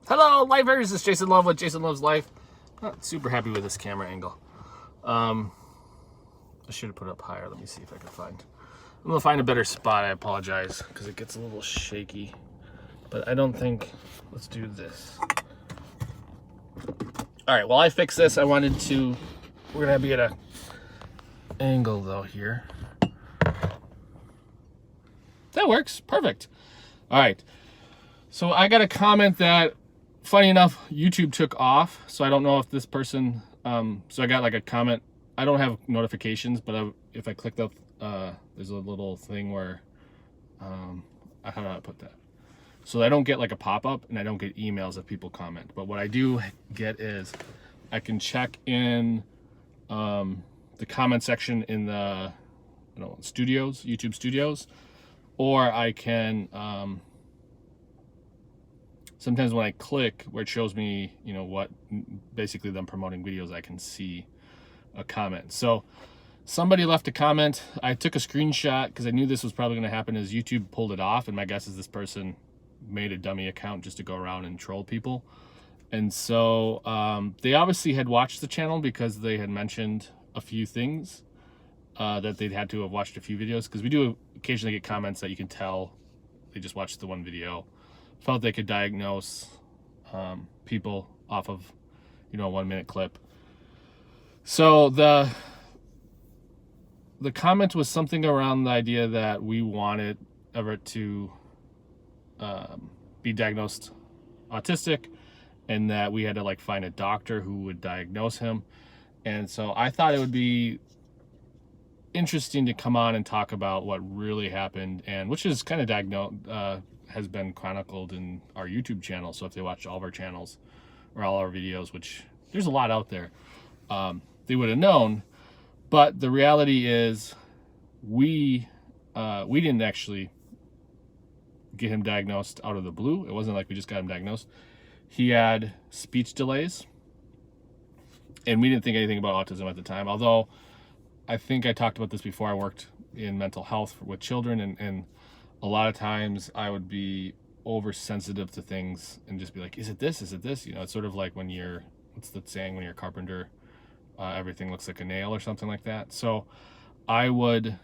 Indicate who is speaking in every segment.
Speaker 1: Hello, lifers. It's Jason Love with Jason Loves Life. Not super happy with this camera angle. I should have put it up higher. Let me see if I can find. I'm gonna find a better spot. I apologize because it gets a little shaky. But I don't think. Let's do this. All right. While I fix this, I wanted to. We're gonna be at a angle though here. That works. Perfect. All right. So I got a comment that, funny enough, YouTube took off. So I don't know if this person, so I got like a comment. I don't have notifications, but if I click up, there's a little thing where, how do I put that? So I don't get like a pop-up and I don't get emails if people comment. But what I do get is I can check in the comment section in the studios, YouTube studios, or I can, sometimes when I click where it shows me, what basically them promoting videos, I can see a comment. So somebody left a comment. I took a screenshot because I knew this was probably going to happen as YouTube pulled it off. And my guess is this person made a dummy account just to go around and troll people. And so they obviously had watched the channel because they had mentioned a few things that they'd had to have watched a few videos. Because we do occasionally get comments that you can tell they just watched the one video. Felt they could diagnose people off of, a 1-minute clip. So the comment was something around the idea that we wanted Everett to be diagnosed autistic, and that we had to find a doctor who would diagnose him. And so I thought it would be interesting to come on and talk about what really happened, and which is kind of has been chronicled in our YouTube channel. So if they watch all of our channels or all our videos, which there's a lot out there, they would have known. But the reality is we didn't actually get him diagnosed out of the blue. It wasn't like we just got him diagnosed. He had speech delays, and we didn't think anything about autism at the time. Although I think I talked about this before. I worked in mental health with children, and a lot of times I would be oversensitive to things and just be like, is it this? Is it this? It's sort of like when you're, what's the saying, when you're a carpenter, everything looks like a nail or something like that. So I would,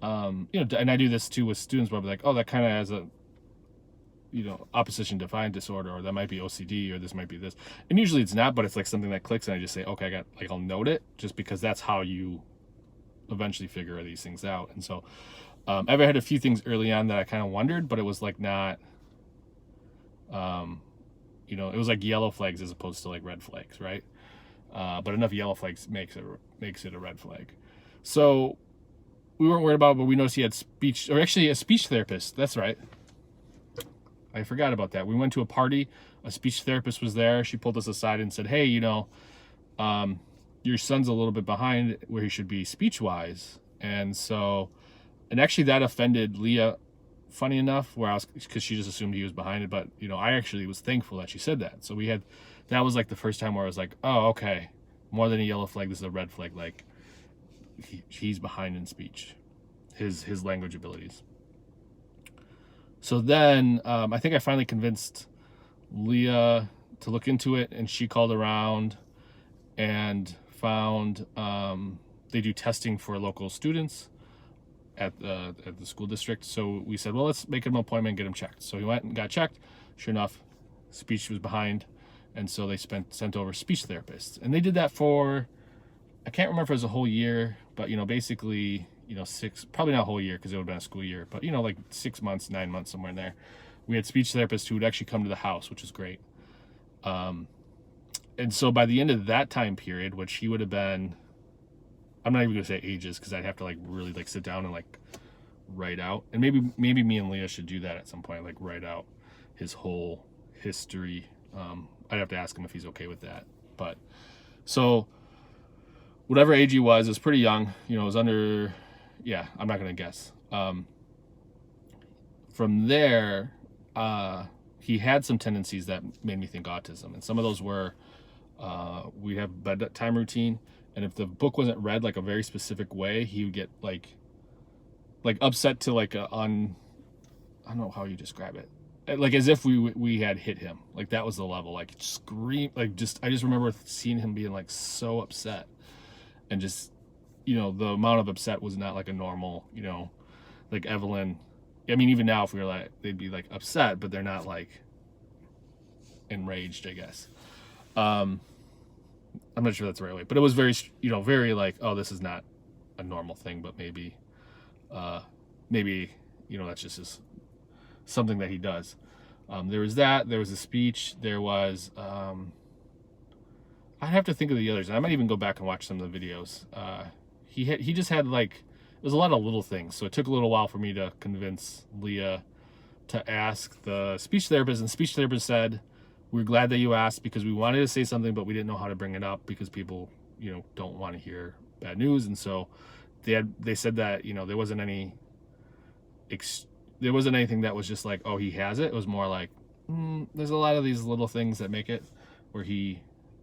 Speaker 1: and I do this too with students, where I'll be like, oh, that kind of has a, opposition defiant disorder, or that might be OCD, or this might be this. And usually it's not, but it's like something that clicks, and I just say, okay, I'll note it, just because that's how you eventually figure these things out. And so I've had a few things early on that I kind of wondered, but it was not, it was like yellow flags as opposed to red flags, right? But enough yellow flags makes it a red flag. So we weren't worried about it, but we noticed he had speech, or actually a speech therapist. That's right. I forgot about that. We went to a party. A speech therapist was there. She pulled us aside and said, hey, your son's a little bit behind where he should be speech-wise. And so, and actually that offended Leah, funny enough, because she just assumed he was behind it. But, I actually was thankful that she said that. So that was the first time where I was like, oh, okay, more than a yellow flag, this is a red flag. He's behind in speech, his language abilities. So then I think I finally convinced Leah to look into it, and she called around and found they do testing for local students at the school district. So we said, well, let's make him an appointment and get him checked. So he went and got checked. Sure enough, speech was behind, and so they sent over speech therapists, and they did that for, I can't remember if it was a whole year, but basically, probably not a whole year because it would have been a school year, but 6 months, 9 months, somewhere in there. We had speech therapists who would actually come to the house, which is great. And so by the end of that time period, which he would have been, I'm not even gonna say ages, because I'd have to really sit down and write out, and maybe me and Leah should do that at some point, write out his whole history. I'd have to ask him if he's okay with that. But so whatever age he was, it was pretty young. It was under, I'm not gonna guess. From there, he had some tendencies that made me think autism, and some of those were, we have bedtime routine, and if the book wasn't read a very specific way, he would get upset to I don't know how you describe it. like as if we had hit him. Like that was the level. Like scream, like just I just remember seeing him being like so upset, and just the amount of upset was not like a normal, like Evelyn. I mean, even now if we were like, they'd be like upset, but they're not like enraged, I guess. I'm not sure that's the right way, but it was very, very like, oh, this is not a normal thing, but maybe that's just something that he does. There was that. There was a speech. There was. I'd have to think of the others. I might even go back and watch some of the videos. He just had like, it was a lot of little things. So it took a little while for me to convince Leah to ask the speech therapist, and the speech therapist said, "We're glad that you asked because we wanted to say something, but we didn't know how to bring it up because people, don't want to hear bad news." And so they said that there wasn't anything that was just like, oh, he has it. It was more like, there's a lot of these little things that make it where he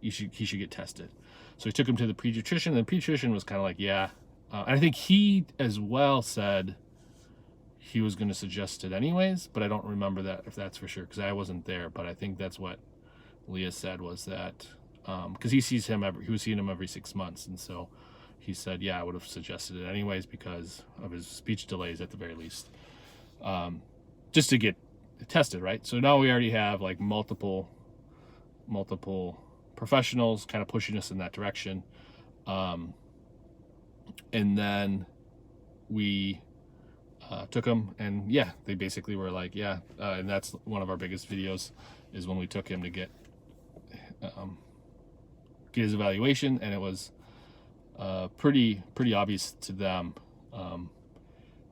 Speaker 1: should get tested. So he took him to the pediatrician, and the pediatrician was kind of like, yeah. And I think he as well said he was going to suggest it anyways, but I don't remember that if that's for sure because I wasn't there. But I think that's what Leah said was that because he was seeing him every 6 months, and so he said, yeah, I would have suggested it anyways because of his speech delays at the very least, just to get tested, right? So now we already have like multiple professionals kind of pushing us in that direction, and then we took him, and yeah, they basically were like, yeah, and that's one of our biggest videos is when we took him to get his evaluation, and it was pretty obvious to them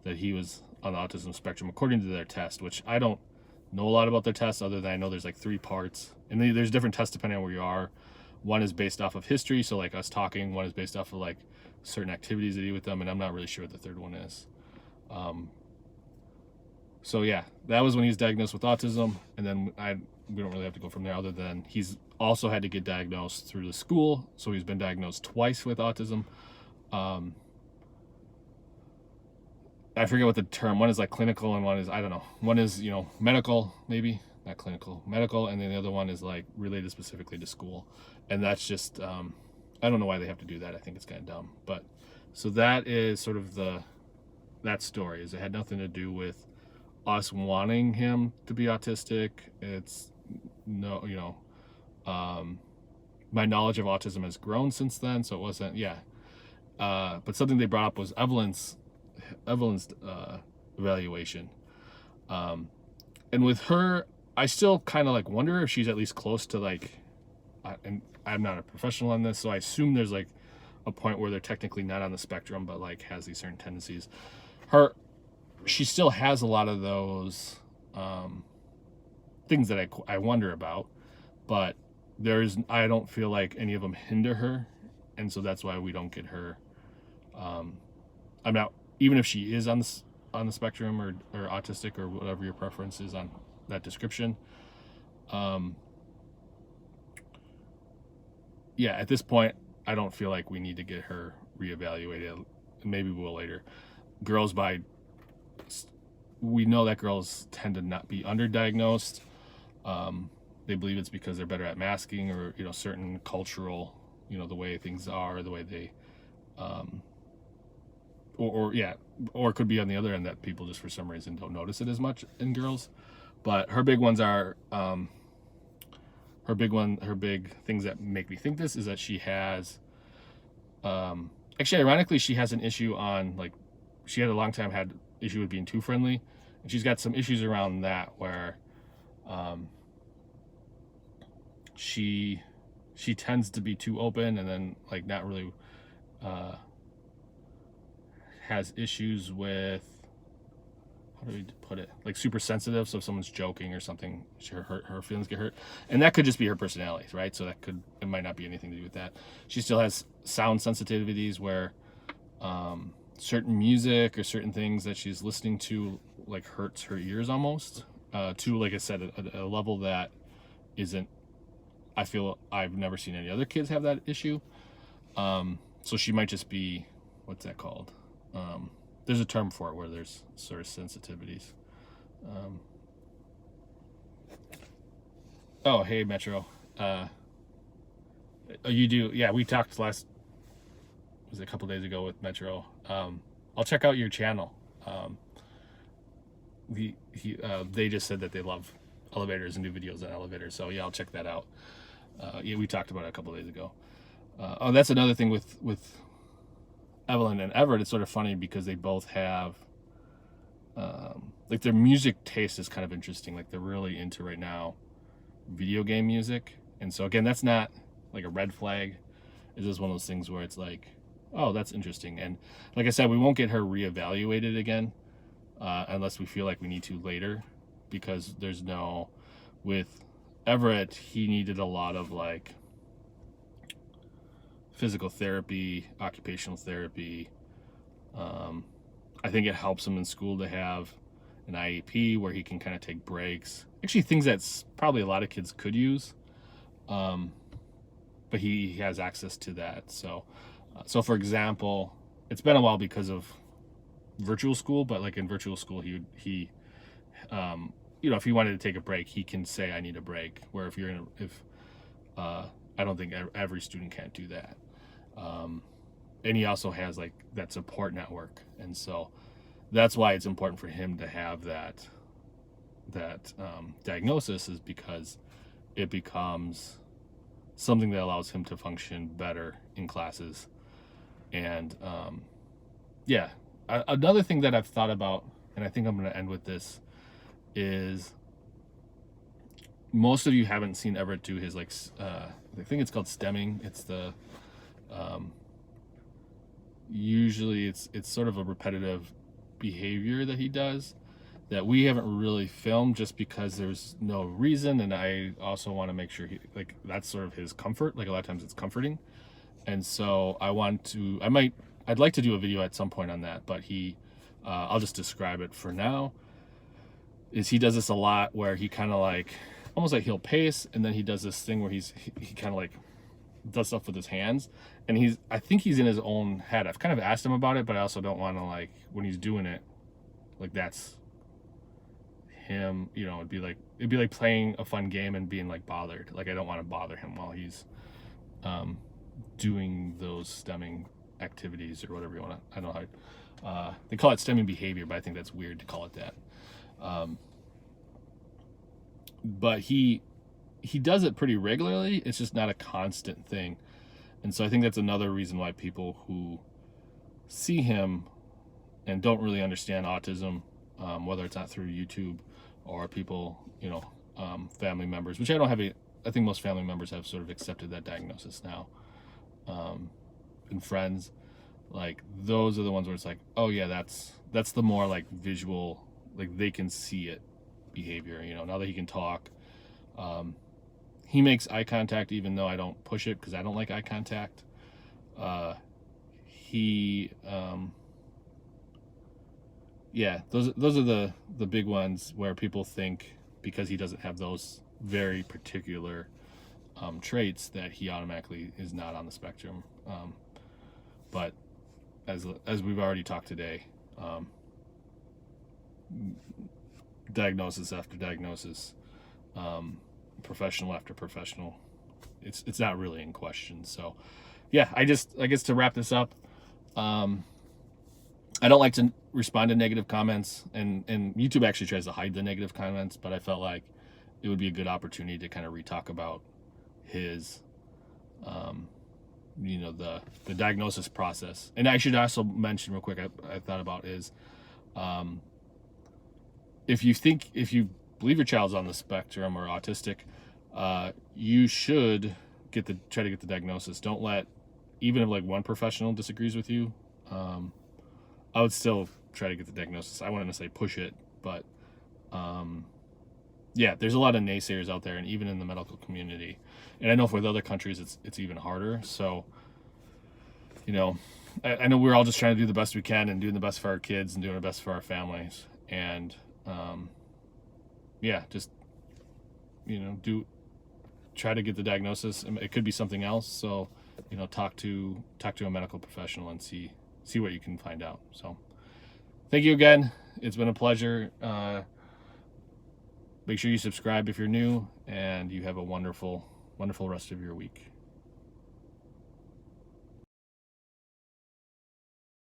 Speaker 1: that he was on the autism spectrum according to their test, which I don't know a lot about their tests other than I know there's like 3 parts, and there's different tests depending on where you are. One is based off of history, so like us talking. One is based off of like certain activities they do with them, and I'm not really sure what the third one is. So yeah, that was when he's diagnosed with autism, and then we don't really have to go from there other than he's also had to get diagnosed through the school, so he's been diagnosed twice with autism. I forget what the term, one is like clinical and one is, I don't know, one is medical, maybe not clinical, medical, and then the other one is like related specifically to school, and that's just I don't know why they have to do that. I think it's kind of dumb, but so that is sort of that story. Is it had nothing to do with us wanting him to be autistic. It's no, my knowledge of autism has grown since then, so it wasn't, but something they brought up was Evelyn's evaluation, and with her, I still kind of like wonder if she's at least close to like, and I'm not a professional on this, so I assume there's like a point where they're technically not on the spectrum, but like has these certain tendencies. She still has a lot of those things that I wonder about, but I don't feel like any of them hinder her, and so that's why we don't get her. I'm not, even if she is on the spectrum or autistic or whatever your preference is on that description. At this point, I don't feel like we need to get her reevaluated. Maybe we'll later. We know that girls tend to not be underdiagnosed. They believe it's because they're better at masking or certain cultural, the way things are, the way they, or it could be on the other end that people just for some reason don't notice it as much in girls. But her big ones are, her big things that make me think this is that she has, actually ironically, she has an issue on, like, she had a long time had issue with being too friendly, and she's got some issues around that where she tends to be too open and then like not really has issues with, how do we put it, like super sensitive, so if someone's joking or something, her feelings get hurt, and that could just be her personality, right? So it might not be anything to do with that. She still has sound sensitivities where certain music or certain things that she's listening to like hurts her ears almost, to, like I said, a level that isn't, I feel I've never seen any other kids have that issue. So she might just be, what's that called? There's a term for it where there's sort of sensitivities. Oh, hey, Metro. Uh, you do? Yeah, we talked was it a couple days ago with Metro. I'll check out your channel. Um, they just said that they love elevators and do videos on elevators. So yeah, I'll check that out. Yeah, we talked about it a couple days ago. Oh, that's another thing with Evelyn and Everett. It's sort of funny because they both have like their music taste is kind of interesting. Like they're really into right now video game music, and so again, that's not like a red flag. It's just one of those things where it's like, oh, that's interesting. And like I said, we won't get her reevaluated again unless we feel like we need to later, because there's no with Everett, he needed a lot of like physical therapy, occupational therapy. I think it helps him in school to have an IEP where he can kind of take breaks. Actually, things that's probably a lot of kids could use, but he has access to that. So for example, it's been a while because of virtual school, but like in virtual school, he if he wanted to take a break, he can say, "I need a break." Where if I don't think every student can't do that. And he also has like that support network, and so that's why it's important for him to have that diagnosis, is because it becomes something that allows him to function better in classes. And yeah, another thing that I've thought about, and I think I'm going to end with this, is most of you haven't seen Everett do his like I think it's called stemming. It's the usually it's sort of a repetitive behavior that he does that we haven't really filmed just because there's no reason, and I also want to make sure like that's sort of his comfort. Like a lot of times it's comforting, and so I'd like to do a video at some point on that, but I'll just describe it for now. Is he does this a lot where he kind of like almost like he'll pace, and then he does this thing where he kind of like does stuff with his hands, and I think he's in his own head. I've kind of asked him about it, but I also don't want to like when he's doing it like that's him, it'd be like playing a fun game and being like bothered. Like I don't want to bother him while he's doing those stemming activities or whatever you want to. I don't know how they call it stemming behavior, but I think that's weird to call it that. But he does it pretty regularly. It's just not a constant thing. And so I think that's another reason why people who see him and don't really understand autism, whether it's not through YouTube or people, family members, which I think most family members have sort of accepted that diagnosis now, and friends, like those are the ones where it's like, oh yeah, that's the more like visual, like they can see it behavior, now that he can talk. He makes eye contact even though I don't push it because I don't like eye contact. Yeah, those are the big ones where people think because he doesn't have those very particular traits that he automatically is not on the spectrum. But as we've already talked today, diagnosis after diagnosis, professional after professional, it's not really in question. So yeah, I guess to wrap this up, I don't like to respond to negative comments, and YouTube actually tries to hide the negative comments, but I felt like it would be a good opportunity to kind of re-talk about his the diagnosis process. And I should also mention real quick, I thought about is if you believe your child's on the spectrum or autistic, you should try to get the diagnosis. Don't let, even if like one professional disagrees with you, I would still try to get the diagnosis. I wouldn't necessarily push it, but yeah, there's a lot of naysayers out there, and even in the medical community. And I know with other countries it's even harder. So, I know we're all just trying to do the best we can and doing the best for our kids and doing the best for our families. And yeah, just try to get the diagnosis. It could be something else. So, talk to a medical professional and see what you can find out. So thank you again. It's been a pleasure. But Make sure you subscribe if you're new, and you have a wonderful, wonderful rest of your week.